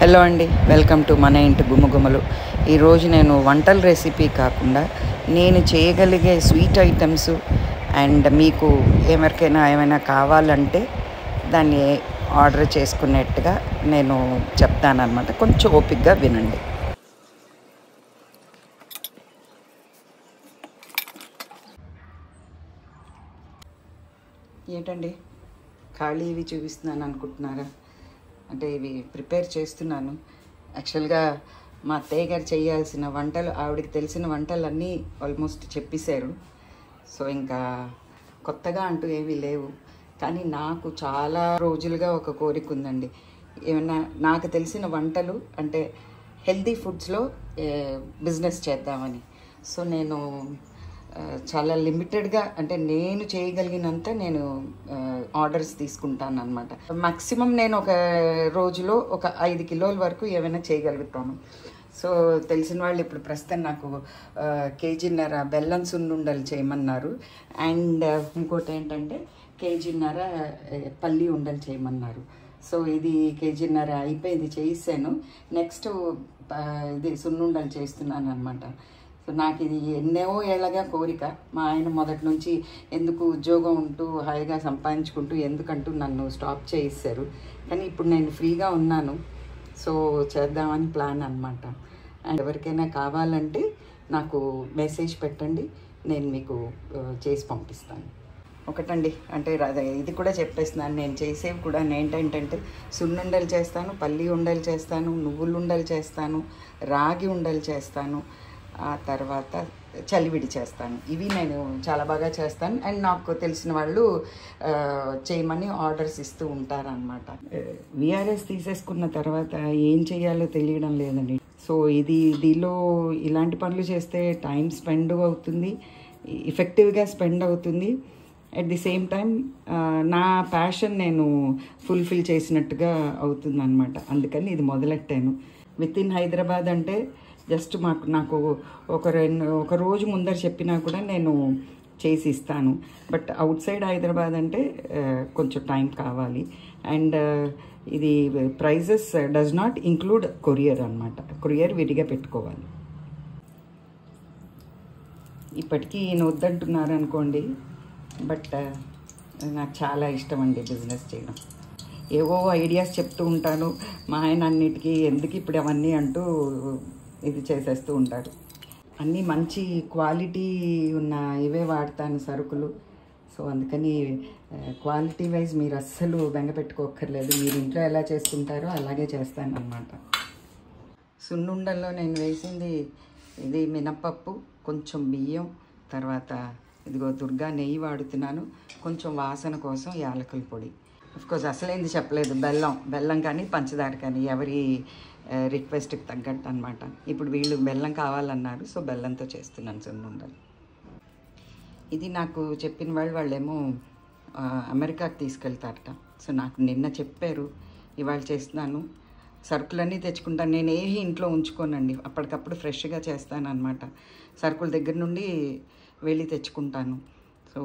Hello అండి, welcome to మన ఇంటి గుమ్మగుమ్మలు. ఈరోజు నేను వంటల రెసిపీ కాకుండా నేను చేయగలిగే స్వీట్ ఐటమ్స్ అండ్ మీకు ఎవరికైనా ఏమైనా కావాలంటే దాన్ని ఆర్డర్ చేసుకునేట్టుగా నేను చెప్తానన్నమాట. కొంచెం ఓపికగా వినండి. ఏంటండి ఖాళీ ఇవి చూపిస్తున్నాను అనుకుంటున్నారా? అంటే ఇవి ప్రిపేర్ చేస్తున్నాను. యాక్చువల్గా మా అత్తయ్య గారు చేయాల్సిన వంటలు, ఆవిడకి తెలిసిన వంటలన్నీ ఆల్మోస్ట్ చెప్పేశారు. సో ఇంకా కొత్తగా అంటూ ఏమీ లేవు. కానీ నాకు చాలా రోజులుగా ఒక కోరిక ఉందండి, ఏమన్నా నాకు తెలిసిన వంటలు అంటే హెల్తీ ఫుడ్స్లో బిజినెస్ చేద్దామని. సో నేను చాలా లిమిటెడ్గా, అంటే నేను చేయగలిగినంత నేను ఆర్డర్స్ తీసుకుంటాను అనమాట. మ్యాక్సిమం నేను ఒక రోజులో ఒక 5 కిలోల వరకు ఏమైనా చేయగలుగుతాను. సో తెలిసిన వాళ్ళు ఇప్పుడు ప్రస్తుతం నాకు కేజీన్నర బెల్లం సున్నుండలు చేయమన్నారు. అండ్ ఇంకోటి ఏంటంటే కేజీన్నర పల్లి ఉండలు చేయమన్నారు. సో ఇది కేజీన్నర అయిపోయింది, చేయిస్తాను. నెక్స్ట్ ఇది సున్నుండలు చేస్తున్నాను అనమాట. సో నాకు ఇది ఎన్నో ఏళ్ళగా కోరిక. మా ఆయన మొదటి నుంచి ఎందుకు ఉద్యోగం ఉంటూ హాయిగా సంపాదించుకుంటూ ఎందుకంటూ నన్ను స్టాప్ చేయిస్తారు. కానీ ఇప్పుడు నేను ఫ్రీగా ఉన్నాను, సో చేద్దామని ప్లాన్ అనమాట. అండ్ ఎవరికైనా కావాలంటే నాకు మెసేజ్ పెట్టండి, నేను మీకు చేసి పంపిస్తాను. ఒకటండి, అంటే ఇది కూడా చెప్పేస్తున్నాను, నేను చేసేవి కూడా ఏంటంటే సున్నుండలు చేస్తాను, పల్లి ఉండలు చేస్తాను, నువ్వులు ఉండలు చేస్తాను, రాగి ఉండలు చేస్తాను, ఆ తర్వాత చలివిడి చేస్తాను. ఇవి నేను చాలా బాగా చేస్తాను. అండ్ నాకు తెలిసిన వాళ్ళు చేయమని ఆర్డర్స్ ఇస్తూ ఉంటారనమాట. విఆర్ఎస్ తీసేసుకున్న తర్వాత ఏం చేయాలో తెలియడం లేదండి. సో దీనిలో ఇలాంటి పనులు చేస్తే టైం స్పెండ్ అవుతుంది, ఎఫెక్టివ్గా స్పెండ్ అవుతుంది. అట్ ది సేమ్ టైం నా ప్యాషన్ నేను ఫుల్ఫిల్ చేసినట్టుగా అవుతుంది అనమాట. అందుకని ఇది మొదలెట్టాను. విత్ ఇన్ హైదరాబాద్ అంటే జస్ట్ నాకు ఒక రోజు ముందర చెప్పినా కూడా నేను చేసి ఇస్తాను. బట్ అవుట్ సైడ్ హైదరాబాద్ అంటే కొంచెం టైం కావాలి. అండ్ ఇది prices does not include courier అనమాట. కొరియర్ విడిగా పెట్టుకోవాలి. ఇప్పటికీ ఈయన వద్దంటున్నారు అనుకోండి, బట్ నాకు చాలా ఇష్టం అండి బిజినెస్ చేయడం. ఏవో ఐడియాస్ చెప్తూ ఉంటాను, మా ఆయన అన్నిటికీ ఎందుకు ఇప్పుడు అవన్నీ అంటూ ఇది చేసేస్తూ ఉంటారు. అన్నీ మంచి క్వాలిటీ ఉన్న ఇవే వాడతాను సరుకులు. సో అందుకని క్వాలిటీ వైజ్ మీరు అస్సలు బెంగ పెట్టుకోక్కర్లేదు. మీరు ఇంట్లో ఎలా చేసుకుంటారో అలాగే చేస్తాను అన్నమాట. సున్నుండల్లో నేను వేసింది ఇది మినపప్పు, కొంచెం బియ్యం, తర్వాత ఇదిగో దుర్గా నెయ్యి వాడుతున్నాను, కొంచెం వాసన కోసం యాలకుల పొడి. అఫ్కోర్స్ అసలేంది చెప్పలేదు, బెల్లం కానీ పంచదార కానీ ఎవరి రిక్వెస్ట్కి తగ్గట్టు అనమాట. ఇప్పుడు వీళ్ళు బెల్లం కావాలన్నారు, సో బెల్లంతో చేస్తున్నాను సున్నుండలు. ఇది నాకు చెప్పిన వాళ్ళేమో అమెరికాకి తీసుకెళ్తారట. సో నాకు నిన్న చెప్పారు, ఇవాళ చేస్తున్నాను. సరుకులన్నీ తెచ్చుకుంటాను, నేను ఏవి ఇంట్లో ఉంచుకోనండి, అప్పటికప్పుడు ఫ్రెష్గా చేస్తాను అనమాట. సరుకుల దగ్గర నుండి వెళ్ళి తెచ్చుకుంటాను. సో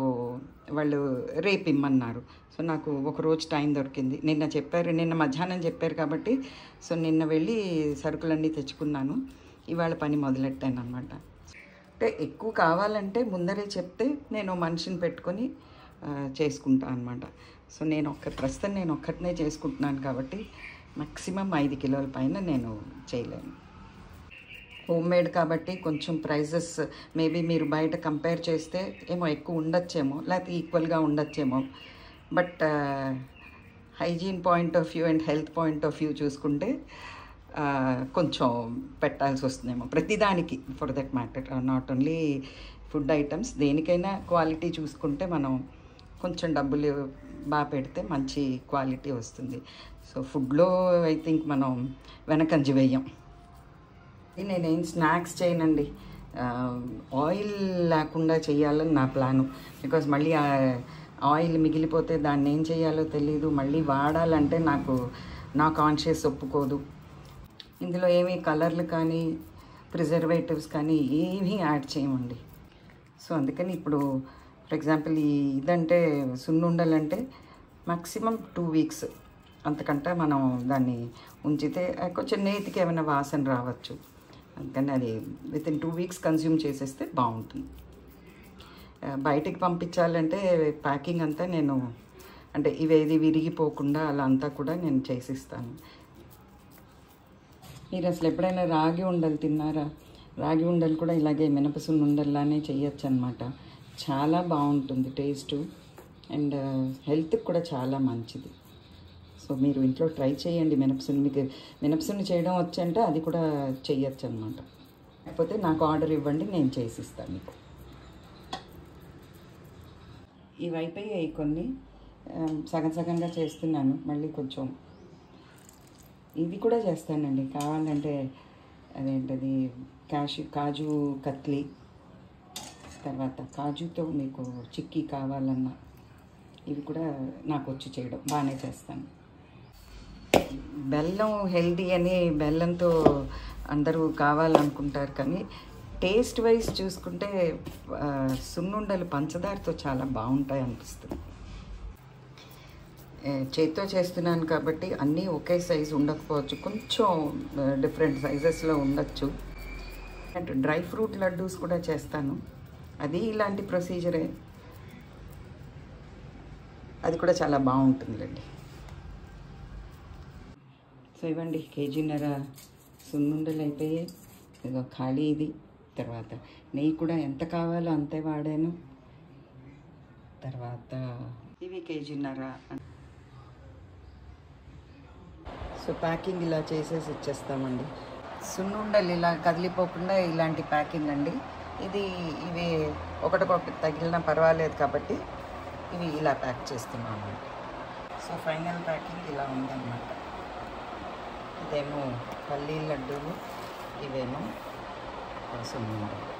వాళ్ళు రేపు ఇమ్మన్నారు. సో నాకు ఒక రోజు టైం దొరికింది. నిన్న మధ్యాహ్నం చెప్పారు కాబట్టి సో నిన్న వెళ్ళి సరుకులన్నీ తెచ్చుకున్నాను. ఇవాళ పని మొదలెట్టాను అనమాట. అంటే ఎక్కువ కావాలంటే ముందరే చెప్తే నేను మనిషిని పెట్టుకొని చేసుకుంటాను అనమాట. సో ప్రస్తుతం నేను ఒక్కటినే చేసుకుంటున్నాను కాబట్టి మ్యాక్సిమం 5 కిలోల పైన నేను చేయలేను. హోమ్ మేడ్ కాబట్టి కొంచెం ప్రైజెస్ మేబీ మీరు బయట కంపేర్ చేస్తే ఏమో ఎక్కువ ఉండొచ్చేమో, లేకపోతే ఈక్వల్గా ఉండొచ్చేమో. But hygiene point of view and health point of view చూసుకుంటే కొంచెం పెట్టాల్సి వస్తుందేమో ప్రతిదానికి, for that matter. Not only food items, దేనికైనా క్వాలిటీ చూసుకుంటే మనం కొంచెం డబ్బులు బాగా పెడితే మంచి క్వాలిటీ వస్తుంది. సో ఫుడ్లో ఐ థింక్ మనం వెనకంజ వేయం. నేనేం స్నాక్స్ చేయనండి, ఆయిల్ లేకుండా చేయాలని నా ప్లాను. బికాజ్ మళ్ళీ ఆయిల్ మిగిలిపోతే దాన్ని ఏం చేయాలో తెలీదు, మళ్ళీ వాడాలంటే నా కాన్షియస్ ఒప్పుకోదు. ఇందులో ఏమీ కలర్లు కానీ ప్రిజర్వేటివ్స్ కానీ ఏమీ యాడ్ చేయమండి. సో అందుకని ఇప్పుడు ఫర్ ఎగ్జాంపుల్ ఇదంటే సున్నుండలంటే మ్యాక్సిమం 2 వీక్స్ అంతకంటే మనం దాన్ని ఉంచితే కొంచెం నేతికి ఏమైనా వాసన రావచ్చు. అందుకని అది వితిన్ 2 వీక్స్ కన్జ్యూమ్ చేసేస్తే బాగుంటుంది. బయటికి పంపించాలంటే ప్యాకింగ్ అంతా నేను అంటే ఇవేది విరిగిపోకుండా అలా అంతా కూడా నేను చేసిస్తాను. మీరు అసలు ఎప్పుడైనా రాగి ఉండలు తిన్నారా? రాగి ఉండలు కూడా ఇలాగే మినపసున్న ఉండల్లానే చేయొచ్చు అనమాట. చాలా బాగుంటుంది టేస్టు, అండ్ హెల్త్కి కూడా చాలా మంచిది. సో మీరు ఇంట్లో ట్రై చేయండి. మీకు మినపసున్న చేయడం వచ్చంటే అది కూడా చేయొచ్చు అనమాట. లేకపోతే నాకు ఆర్డర్ ఇవ్వండి, నేను చేసిస్తాను మీకు. ఇవి అయిపోయాయి కొన్ని, సగం సగంగా చేస్తున్నాను. మళ్ళీ కొంచెం ఇది కూడా చేస్తానండి కావాలంటే. అదేంటది కాజు కత్లీ, తర్వాత కాజుతో మీకు చిక్కీ కావాలన్నా ఇవి కూడా నాకు వచ్చి చేయడం బాగానే చేస్తాను. బెల్లం హెల్దీ అని బెల్లంతో అందరూ కావాలనుకుంటారు, కానీ టేస్ట్ వైజ్ చూసుకుంటే సున్నుండలు పంచదారతో చాలా బాగుంటాయి అనిపిస్తుంది. చేతితో చేస్తున్నాను కాబట్టి అన్నీ ఒకే సైజు ఉండకపోవచ్చు, కొంచెం డిఫరెంట్ సైజెస్లో ఉండొచ్చు. అండ్ డ్రై ఫ్రూట్ లడ్డూస్ కూడా చేస్తాను, అది ఇలాంటి ప్రొసీజరే. అది కూడా చాలా బాగుంటుందండి. సో ఇవ్వండి, 1.5 కేజీ సున్నుండలు అయిపోయాయి. ఇదో ఖాళీ ఇది. తర్వాత నెయ్యి కూడా ఎంత కావాలో అంతే వాడాను. తర్వాత ఇవి 1.5 కేజీ. సో ప్యాకింగ్ ఇలా చేసేసి ఇచ్చేస్తామండి. సున్నుండలు ఇలా కదిలిపోకుండా ఇలాంటి ప్యాకింగ్ అండి. ఇవి ఒకటికొకటి తగిలినా పర్వాలేదు కాబట్టి ఇవి ఇలా ప్యాక్ చేస్తున్నాము. సో ఫైనల్ ప్యాకింగ్ ఇలా ఉందన్నమాట. ఇదేమో పల్లీ లడ్డూలు, ఇవేమో సున్నుండలు.